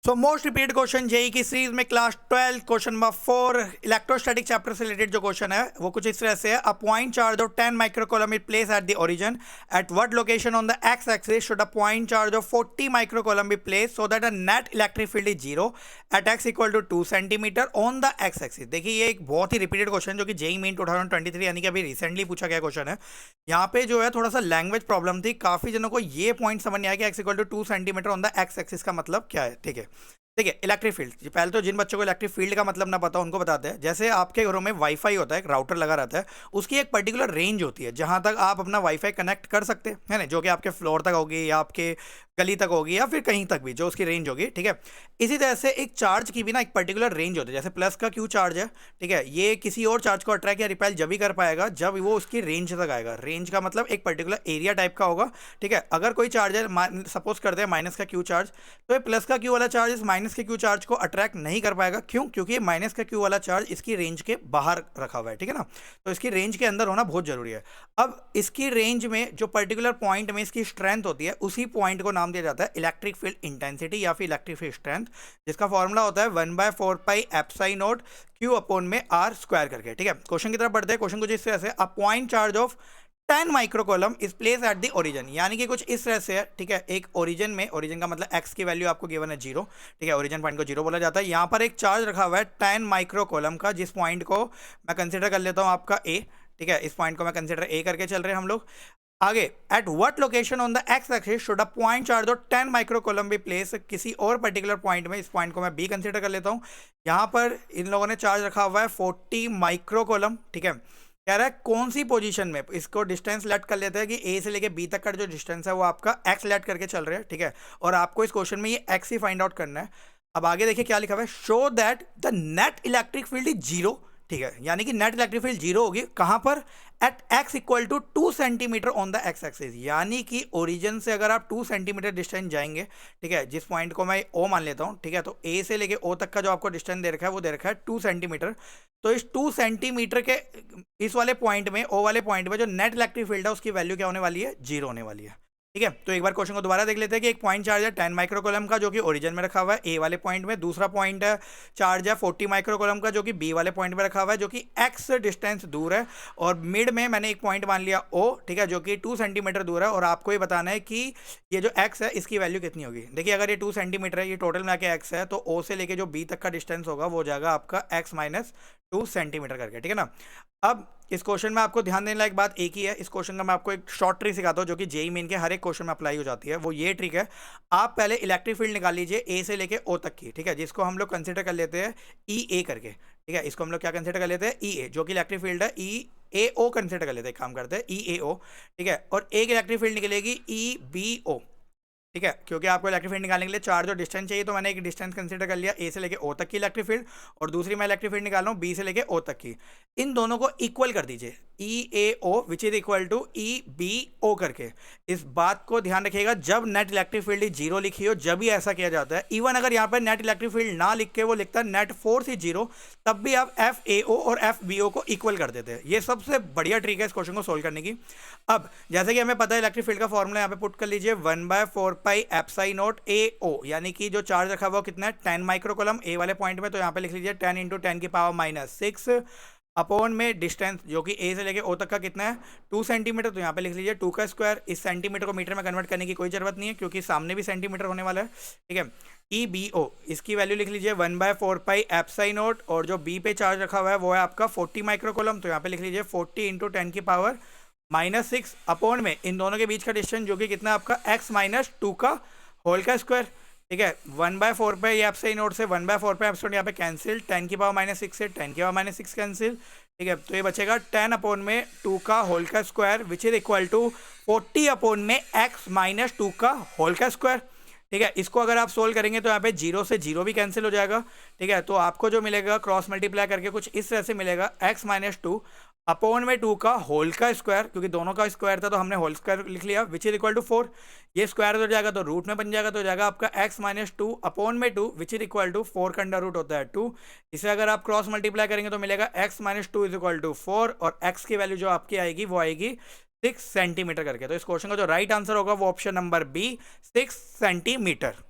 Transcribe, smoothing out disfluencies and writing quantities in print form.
सो most repeated question JEE की series में class 12 question number 4 electrostatic chapter से related जो क्वेश्चन है वो कुछ इस तरह से है। A point charge of 10 microcoulomb is place at the origin at what location on the x axis should a point charge of 40 microcoulomb be place so that a net electric field is zero at x equal to 2 centimetre on the x axis. देखिए ये एक बहुत ही repeated question जो कि JEE main 2023 यानी कि अभी recently पूछा गया क्वेश्चन है। यहाँ पे जो है थोड़ा सा लैंग्वेज प्रॉब्लम थी, काफी जनों को ये पॉइंट समझ नहीं आया कि x equal to 2 centimetre on the x axis का मतलब क्या है। ठीक है, देखिए इलेक्ट्रिक फील्ड, पहले तो जिन बच्चों को इलेक्ट्रिक फील्ड का मतलब ना पता उनको बताते हैं। जैसे आपके घरों में वाईफाई होता है, एक राउटर लगा रहता है, उसकी एक पर्टिकुलर रेंज होती है जहां तक आप अपना वाईफाई कनेक्ट कर सकते हैं, है ना, जो कि आपके फ्लोर तक होगी या आपके गली तक होगी या फिर कहीं तक भी जो उसकी रेंज होगी। ठीक है, इसी तरह से एक चार्ज की भी ना एक पर्टिकुलर रेंज होती है। जैसे प्लस का क्यू चार्ज है, ठीक है, ये किसी और चार्ज को अट्रैक्ट या रिपेल जब भी कर पाएगा जब वो उसकी रेंज तक आएगा। रेंज का मतलब एक पर्टिकुलर एरिया टाइप का होगा। ठीक है, अगर कोई चार्ज है, सपोज करते हैं माइनस का क्यू चार्ज, तो ये प्लस का क्यू वाला चार्ज इस माइनस के क्यू चार्ज को अट्रैक्ट नहीं कर पाएगा। क्यों? क्योंकि माइनस का क्यू वाला चार्ज इसकी रेंज के बाहर रखा हुआ है। ठीक है ना, तो इसकी रेंज के अंदर होना बहुत जरूरी है। अब इसकी रेंज में जो पर्टिकुलर पॉइंट में इसकी स्ट्रेंथ होती है, उसी पॉइंट को नाम दिया जाता है इलेक्ट्रिक फील्ड इंटेंसिटी या फिर इलेक्ट्रिक फील्ड स्ट्रेंथ, जिसका फॉर्मूला होता है 1/4 pi epsilon not Q upon में आर स्क्वायर करके। ठीक है, क्वेश्चन की तरफ बढ़ते हैं। क्वेश्चन कुछ इस तरह से, अ point charge of 10 microcoulomb is place at the origin, यानी कि कुछ इस तरह से है। ठीक है, एक ओरिजिन में, ओरिजिन का मतलब एक्स की वैल्यू आपको गिवन है 0। ठीक है, ओरिजिन पॉइंट को 0 बोला जाता है। यहाँ पर एक चार्ज रखा हुआ है 10 माइक्रोकूलम का, जिस पॉइंट को मैं कंसिडर कर लेता हूँ आपका ए। ठीक है, इस पॉइंट को मैं कंसिडर ए करके चल रहे हैं हम लोग आगे। At what location on the x axis should a point charge of 10 microcoulomb be place, किसी और पर्टिकुलर पॉइंट में, इस पॉइंट को मैं बी कंसिडर कर लेता हूँ। यहाँ पर इन लोगों ने चार्ज रखा हुआ है 40 माइक्रोकूलम। ठीक है, कह रहा है कौन सी पोजीशन में, इसको डिस्टेंस लेट कर लेते हैं कि ए से लेके बी तक का जो डिस्टेंस है वो आपका एक्स लेट करके चल रहे हैं। ठीक है, और आपको इस क्वेश्चन में ये एक्स ही फाइंड आउट करना है। अब आगे देखिए क्या लिखा हुआ है, show that the net electric field is zero. ठीक है, यानी कि नेट इलेक्ट्रिक फील्ड जीरो होगी कहां पर, at x equal to 2 centimetre on the x axis, यानी कि ओरिजिन से अगर आप 2 सेंटीमीटर डिस्टेंस जाएंगे, ठीक है, जिस पॉइंट को मैं ओ मान लेता हूं, ठीक है, तो ए से लेके ओ तक का जो आपको डिस्टेंस दे रखा है वो दे रखा है 2 सेंटीमीटर। तो इस 2 सेंटीमीटर के इस वाले पॉइंट में, ओ वाले पॉइंट में जो नेट इलेक्ट्रिक फील्ड है उसकी वैल्यू क्या होने वाली है, 0 होने वाली है। ठीक है, तो एक बार क्वेश्चन को दोबारा देख लेते हैं कि एक पॉइंट चार्ज है 10 माइक्रोकूलम का जो कि ओरिजिन में रखा हुआ है ए वाले पॉइंट में, दूसरा पॉइंट चार्ज है 40 माइक्रोकूलम का जो कि बी वाले पॉइंट में रखा हुआ है, जो कि एक्स डिस्टेंस दूर है, और मिड में मैंने एक पॉइंट मान लिया ओ। ठीक है, जो कि 2 सेंटीमीटर दूर है, और आपको ये बताना है कि ये जो एक्स है इसकी वैल्यू कितनी होगी। देखिए अगर ये 2 सेंटीमीटर है, ये टोटल में आके एक्स है, तो ओ से लेके जो बी तक का डिस्टेंस होगा वो हो जाएगा आपका एक्स माइनस 2 सेंटीमीटर करके। ठीक है ना, अब इस क्वेश्चन में आपको ध्यान देने लायक बात एक ही है। इस क्वेश्चन का मैं आपको एक शॉर्ट ट्रिक सिखाता हूँ जो कि जेई मेन के हर एक क्वेश्चन में अप्लाई हो जाती है। वो ये ट्रिक है, आप पहले इलेक्ट्रिक फील्ड निकाल लीजिए ए से लेके ओ तक की। ठीक है, जिसको हम लोग कंसिडर कर लेते हैं ई ए करके। ठीक है, इसको हम लोग क्या कंसिडर कर लेते हैं, ई ए, जो कि इलेक्ट्रिक फील्ड है। ई ए ओ कंसिडर कर लेते हैं, काम करते हैं ई ए ओ। ठीक है, और एक इलेक्ट्रिक फील्ड निकलेगी ई बी ओ। ठीक है, क्योंकि आपको इलेक्ट्रिक फील्ड निकालने के लिए चार्ज और डिस्टेंस चाहिए, तो मैंने एक डिस्टेंस कंसीडर कर लिया ए से लेके ओ तक की इलेक्ट्रिक फील्ड, और दूसरी मैं इलेक्ट्रिक फील्ड निकाल रहा हूँ बी से लेके ओ तक की। इन दोनों को इक्वल कर दीजिए, E A O which is equal to E B O करके। इस बात को ध्यान रखिएगा, जब नेट इलेक्ट्रिक फील्ड जीरो लिखी हो जब भी ऐसा किया जाता है। इवन अगर यहाँ पर नेट इलेक्ट्रिक फील्ड ना लिख के वो लिखता है नेट फोर्स इज जीरो, तब भी आप एफ ए ओ और एफ बी ओ को इक्वल कर देते हैं। ये सबसे बढ़िया ट्रिक है इस क्वेश्चन को सोल्व करने की। अब जैसे कि हमें पता है इलेक्ट्रिक फील्ड का फॉर्मूला यहाँ पे पुट कर लीजिए, 1/4 पाई एप्सिलॉन नॉट ए ओ, यानी कि जो चार्ज रखा हुआ कितना है 10 माइक्रोकूलम ए वाले पॉइंट में, तो यहाँ पे लिख लीजिए 10 × 10 की पावर -6 अपॉन में डिस्टेंस जो कि ए से लेके ओ तक का कितना है 2 सेंटीमीटर, तो यहाँ पे लिख लीजिए 2 का स्क्वायर। इस सेंटीमीटर को मीटर में कन्वर्ट करने की कोई जरूरत नहीं है क्योंकि सामने भी सेंटीमीटर होने वाला है। ठीक है, ई बी ओ, इसकी वैल्यू लिख लीजिए 1/4 पाई एप्सिलॉन नॉट, और जो बी पे चार्ज रखा हुआ है वो है आपका 40 माइक्रोकूलम, तो यहाँ पे लिख लीजिए 40 × 10 की पावर -6 अपॉन में इन दोनों के बीच का डिस्टेंस जो कि कितना आपका x माइनस 2 का होल का स्क्वायर। ठीक है, 1/4 पे ये एप्सिलॉन नॉट से 1/4 पे एप्सिलॉन यहाँ पे कैंसिल, 10 की पावर -6 से 10 की पावर -6 कैंसिल। ठीक है, तो ये बचेगा 10 अपॉन में 2 का होल का square which is equal to 40 upon में x माइनस 2 का होल का स्क्वायर। ठीक है, इसको अगर आप सोल्व करेंगे तो यहाँ पे 0 से 0 भी कैंसिल हो जाएगा। ठीक है, तो आपको जो मिलेगा क्रॉस मल्टीप्लाई करके कुछ इस तरह से मिलेगा, x माइनस 2 अपॉन में 2 का होल का स्क्वायर, क्योंकि दोनों का स्क्वायर था तो हमने होल स्क्वायर लिख लिया, विच इज इक्वल टू 4। ये स्क्वायर हो जाएगा तो रूट में बन जाएगा, तो हो जाएगा आपका x माइनस 2 अपॉन में 2 विच इज इक्वल टू 4 का अंडर रूट होता है 2। इसे अगर आप क्रॉस मल्टीप्लाई करेंगे तो मिलेगा x minus 2 is equal to 4, और x की वैल्यू जो आपकी आएगी वो आएगी 6 सेंटीमीटर करके। तो इस क्वेश्चन का जो राइट आंसर होगा वो ऑप्शन नंबर बी, 6 सेंटीमीटर।